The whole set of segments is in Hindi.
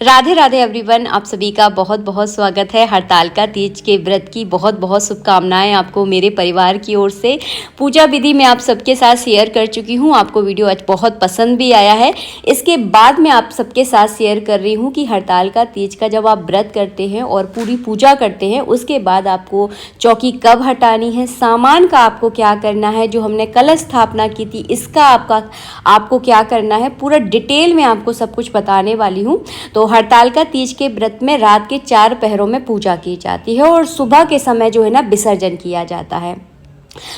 राधे राधे एवरीवन, आप सभी का बहुत बहुत स्वागत है। हरतालिका तीज के व्रत की बहुत बहुत शुभकामनाएं आपको मेरे परिवार की ओर से। पूजा विधि मैं आप सबके साथ शेयर कर चुकी हूं, आपको वीडियो आज बहुत पसंद भी आया है। इसके बाद मैं आप सबके साथ शेयर कर रही हूं कि हरतालिका तीज का जब आप व्रत करते हैं और पूरी पूजा करते हैं, उसके बाद आपको चौकी कब हटानी है, सामान का आपको क्या करना है, जो हमने कलश स्थापना की थी इसका आपको क्या करना है, पूरा डिटेल में आपको सब कुछ बताने वाली हूँ। तो हरतालिका तीज के व्रत में रात के 4 पहरों में पूजा की जाती है और सुबह के समय जो है ना विसर्जन किया जाता है।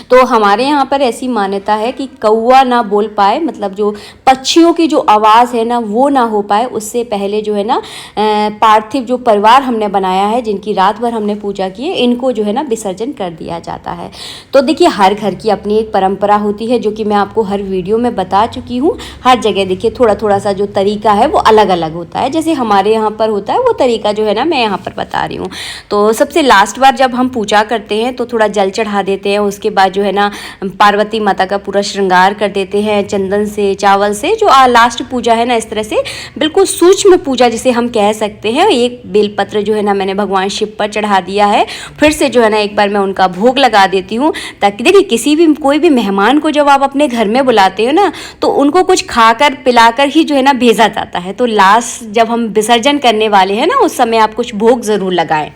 तो हमारे यहाँ पर ऐसी मान्यता है कि कौवा ना बोल पाए, मतलब जो पक्षियों की जो आवाज़ है ना वो ना हो पाए, उससे पहले जो है ना पार्थिव जो परिवार हमने बनाया है, जिनकी रात भर हमने पूजा की है, इनको जो है ना विसर्जन कर दिया जाता है। तो देखिए हर घर की अपनी एक परंपरा होती है, जो कि मैं आपको हर वीडियो में बता चुकी हूँ। हर जगह देखिए थोड़ा थोड़ा सा जो तरीका है वो अलग अलग होता है। जैसे हमारे यहाँ पर होता है वो तरीका जो है ना मैं यहाँ पर बता रही हूँ। तो सबसे लास्ट बार जब हम पूजा करते हैं तो थोड़ा जल चढ़ा देते हैं। उसके बाद जो है ना पार्वती माता का पूरा श्रृंगार कर देते हैं चंदन से, चावल से। जो लास्ट पूजा है ना, इस तरह से बिल्कुल सूक्ष्म पूजा जिसे हम कह सकते हैं। एक बेलपत्र जो है ना मैंने भगवान शिव पर चढ़ा दिया है। फिर से जो है ना एक बार मैं उनका भोग लगा देती हूँ, ताकि देखिए कोई भी मेहमान को जब आप अपने घर में बुलाते हो ना, तो उनको कुछ खाकर पिलाकर ही जो है ना भेजा जाता है। तो लास्ट जब हम विसर्जन करने वाले हैं ना, उस समय आप कुछ भोग ज़रूर लगाएं।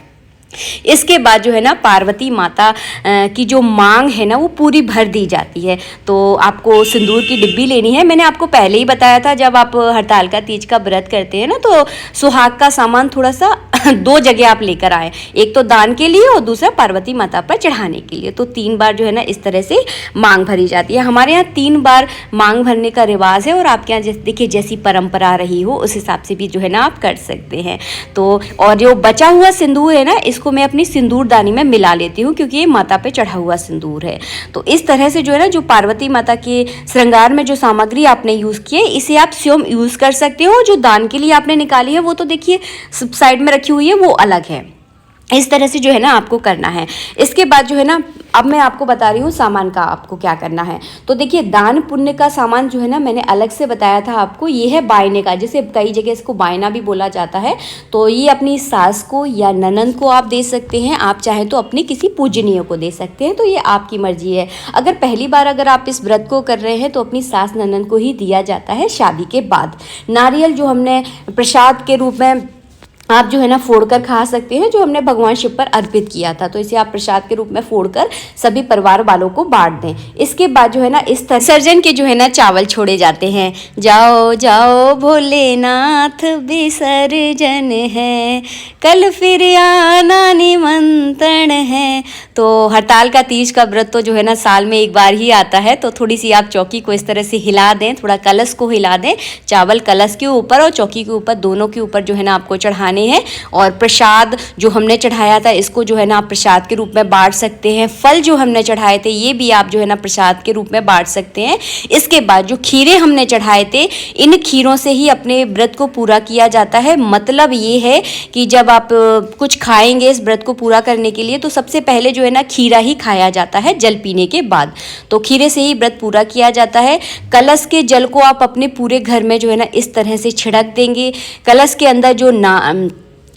इसके बाद जो है ना पार्वती माता की जो मांग है ना वो पूरी भर दी जाती है। तो आपको सिंदूर की डिब्बी लेनी है। मैंने आपको पहले ही बताया था, जब आप हरतालिका तीज का व्रत करते हैं ना, तो सुहाग का सामान थोड़ा सा 2 जगह आप लेकर आए, एक तो दान के लिए और दूसरा पार्वती माता पर चढ़ाने के लिए। तो 3 बार जो है ना इस तरह से मांग भरी जाती है। हमारे यहाँ 3 बार मांग भरने का रिवाज है, और आपके यहाँ देखिए जैसी परंपरा रही हो उस हिसाब से भी जो है ना आप कर सकते हैं। तो और जो बचा हुआ सिंदूर है ना, इसको मैं अपनी सिंदूरदानी में मिला लेती हूँ, क्योंकि ये माता पे चढ़ा हुआ सिंदूर है। तो इस तरह से जो है ना, जो पार्वती माता के श्रृंगार में जो सामग्री आपने यूज़ की है, इसे आप स्वयं यूज़ कर सकते हो। जो दान के लिए आपने निकाली है वो तो देखिए साइड में रखी हुई है, वो अलग है। इस तरह से जो है ना आपको करना है। इसके बाद जो है ना, अब मैं आपको बता रही हूँ सामान का आपको क्या करना है। तो देखिए दान पुण्य का सामान जो है ना मैंने अलग से बताया था आपको, ये है बायने का, जिसे कई जगह इसको बायना भी बोला जाता है। तो ये अपनी सास को या ननंद को आप दे सकते हैं, आप चाहें तो अपनी किसी पूजनीय को दे सकते हैं। तो ये आपकी मर्जी है। अगर पहली बार अगर आप इस व्रत को कर रहे हैं तो अपनी सास ननंद को ही दिया जाता है शादी के बाद। नारियल जो हमने प्रसाद के रूप में आप जो है ना फोड़कर खा सकते हैं, जो हमने भगवान शिव पर अर्पित किया था। तो इसे आप प्रसाद के रूप में फोड़कर सभी परिवार वालों को बांट दें। इसके बाद जो है ना इस तरह विसर्जन के जो है ना चावल छोड़े जाते हैं। जाओ जाओ भोलेनाथ विसर्जन है, कल फिर आना निमंत्रण है। तो हरतालिका तीज का व्रत तो जो है ना साल में एक बार ही आता है। तो थोड़ी सी आप चौकी को इस तरह से हिला दें, थोड़ा कलश को हिला दें। चावल कलश के ऊपर और चौकी के ऊपर, दोनों के ऊपर जो है ना आपको चढ़ाने हैं। और प्रसाद जो हमने चढ़ाया था इसको जो है ना आप प्रसाद के रूप में बांट सकते हैं। फल जो हमने चढ़ाए थे ये भी आप जो है ना प्रसाद के रूप में बांट सकते हैं। इसके बाद जो खीरे हमने चढ़ाए थे, इन खीरों से ही अपने व्रत को पूरा किया जाता है। मतलब ये है कि जब आप कुछ खाएंगे इस व्रत को पूरा करने के लिए, तो सबसे पहले जो है ना खीरा ही खाया जाता है जल पीने के बाद। तो खीरे से ही व्रत पूरा किया जाता है। कलश के जल को आप अपने पूरे घर में जो है ना इस तरह से छिड़क देंगे। कलश के अंदर जो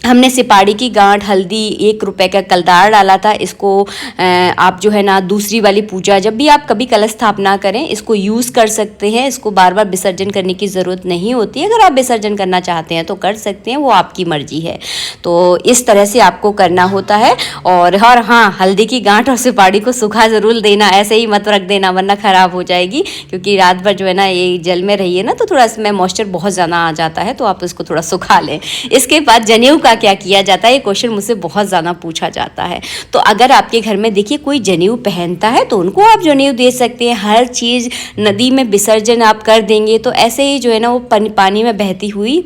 हमने सिपाड़ी की गांठ, हल्दी, 1 रुपए का कलदार डाला था, इसको आप जो है ना दूसरी वाली पूजा जब भी आप कभी कलश स्थापना करें इसको यूज़ कर सकते हैं। इसको बार बार विसर्जन करने की ज़रूरत नहीं होती। अगर आप विसर्जन करना चाहते हैं तो कर सकते हैं, वो आपकी मर्जी है। तो इस तरह से आपको करना होता है। और हाँ, हल्दी की गांठ और सिपाड़ी को सूखा ज़रूर देना, ऐसे ही मत रख देना वरना ख़राब हो जाएगी। क्योंकि रात भर जो है ना ये जल में रही है ना, तो थोड़ा इसमें मॉइस्चर बहुत ज़्यादा आ जाता है, तो आप इसको थोड़ा सुखा लें। इसके बाद जनेऊ का क्या किया जाता है, ये क्वेश्चन मुझसे बहुत ज़्यादा पूछा जाता है। तो अगर आपके घर में देखिए कोई जनेऊ पहनता है तो उनको आप जनेऊ दे सकते हैं। हर चीज़ नदी में विसर्जन आप कर देंगे तो ऐसे ही जो है ना वो पानी में बहती हुई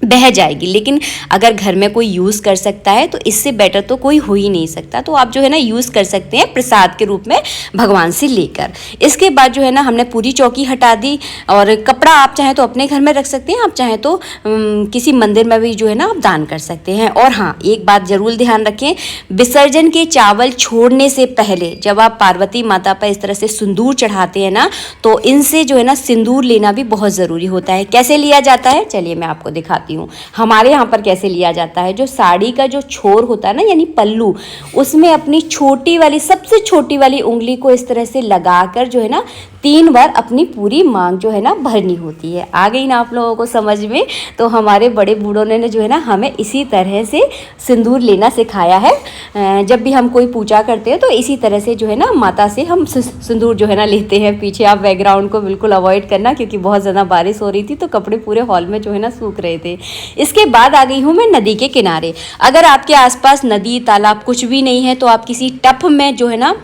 बह जाएगी। लेकिन अगर घर में कोई यूज़ कर सकता है तो इससे बेटर तो कोई हो ही नहीं सकता। तो आप जो है ना यूज़ कर सकते हैं प्रसाद के रूप में भगवान से लेकर। इसके बाद जो है ना हमने पूरी चौकी हटा दी। और कपड़ा आप चाहें तो अपने घर में रख सकते हैं, आप चाहें तो किसी मंदिर में भी जो है ना आप दान कर सकते हैं। और हाँ, एक बात ज़रूर ध्यान रखें, विसर्जन के चावल छोड़ने से पहले जब आप पार्वती माता पर इस तरह से सिंदूर चढ़ाते हैं ना, तो इनसे जो है ना सिंदूर लेना भी बहुत ज़रूरी होता है। कैसे लिया जाता है चलिए मैं आपको दिखाती बताती हूँ हमारे यहाँ पर कैसे लिया जाता है। जो साड़ी का जो छोर होता है ना, यानी पल्लू, उसमें अपनी छोटी वाली, सबसे छोटी वाली उंगली को इस तरह से लगाकर जो है ना 3 बार अपनी पूरी मांग जो है ना भरनी होती है। आ गई ना आप लोगों को समझ में? तो हमारे बड़े बूढ़ों ने जो है ना हमें इसी तरह से सिंदूर लेना सिखाया है। जब भी हम कोई पूजा करते हैं तो इसी तरह से जो है ना माता से हम सिंदूर जो है ना लेते हैं। पीछे आप बैकग्राउंड को बिल्कुल अवॉइड करना, क्योंकि बहुत ज़्यादा बारिश हो रही थी तो कपड़े पूरे हॉल में जो है ना सूख रहे थे। इसके बाद आ गई हूँ मैं नदी के किनारे। अगर आपके आसपास नदी तालाब कुछ भी नहीं है तो आप किसी टब में जो है ना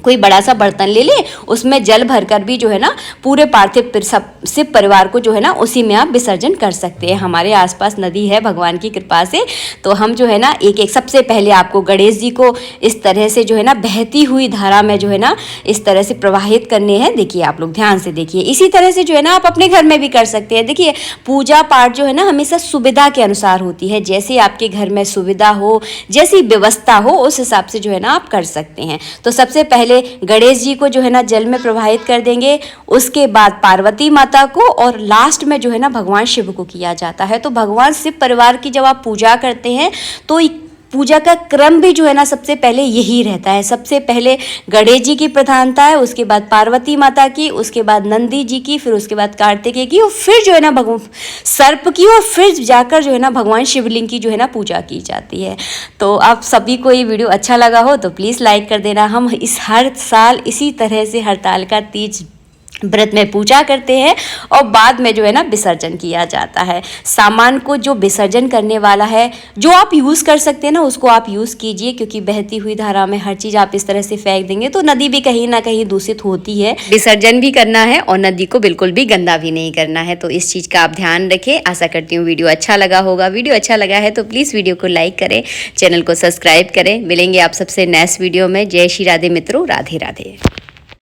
कोई बड़ा सा बर्तन ले लें, उसमें जल भरकर भी जो है ना पूरे पार्थिव सिर्फ परिवार को जो है ना उसी में आप विसर्जन कर सकते हैं। हमारे आसपास नदी है भगवान की कृपा से, तो हम जो है ना एक एक सबसे पहले आपको गणेश जी को इस तरह से जो है ना बहती हुई धारा में जो है ना इस तरह से प्रवाहित करने हैं। देखिए आप लोग ध्यान से देखिए। इसी तरह से जो है ना आप अपने घर में भी कर सकते हैं। देखिए पूजा पाठ जो है ना हमेशा सुविधा के अनुसार होती है, जैसे आपके घर में सुविधा हो, जैसी व्यवस्था हो, उस हिसाब से जो है ना आप कर सकते हैं। तो सबसे पहले गणेश जी को जो है ना जल में प्रवाहित कर देंगे, उसके बाद पार्वती माता को, और लास्ट में जो है ना भगवान शिव को किया जाता है। तो भगवान शिव परिवार की जब आप पूजा करते हैं तो पूजा का क्रम भी जो है ना सबसे पहले यही रहता है। सबसे पहले गणेश जी की प्रधानता है, उसके बाद पार्वती माता की, उसके बाद नंदी जी की, फिर उसके बाद कार्तिकेय की, और फिर जो है ना भगवान सर्प की, और फिर जाकर जो है ना भगवान शिवलिंग की जो है ना पूजा की जाती है। तो आप सभी को ये वीडियो अच्छा लगा हो तो प्लीज़ लाइक कर देना। हम हर साल इसी तरह से हरतालिका तीज व्रत में पूजा करते हैं और बाद में जो है ना विसर्जन किया जाता है। सामान को जो विसर्जन करने वाला है, जो आप यूज़ कर सकते हैं ना, उसको आप यूज़ कीजिए, क्योंकि बहती हुई धारा में हर चीज़ आप इस तरह से फेंक देंगे तो नदी भी कहीं ना कहीं दूषित होती है। विसर्जन भी करना है और नदी को बिल्कुल भी गंदा भी नहीं करना है, तो इस चीज़ का आप ध्यान रखें। आशा करती हूँ वीडियो अच्छा लगा होगा। वीडियो अच्छा लगा है तो प्लीज़ वीडियो को लाइक करें, चैनल को सब्सक्राइब करें। मिलेंगे आप सबसे नेक्स्ट वीडियो में। जय श्री राधे मित्रों, राधे राधे।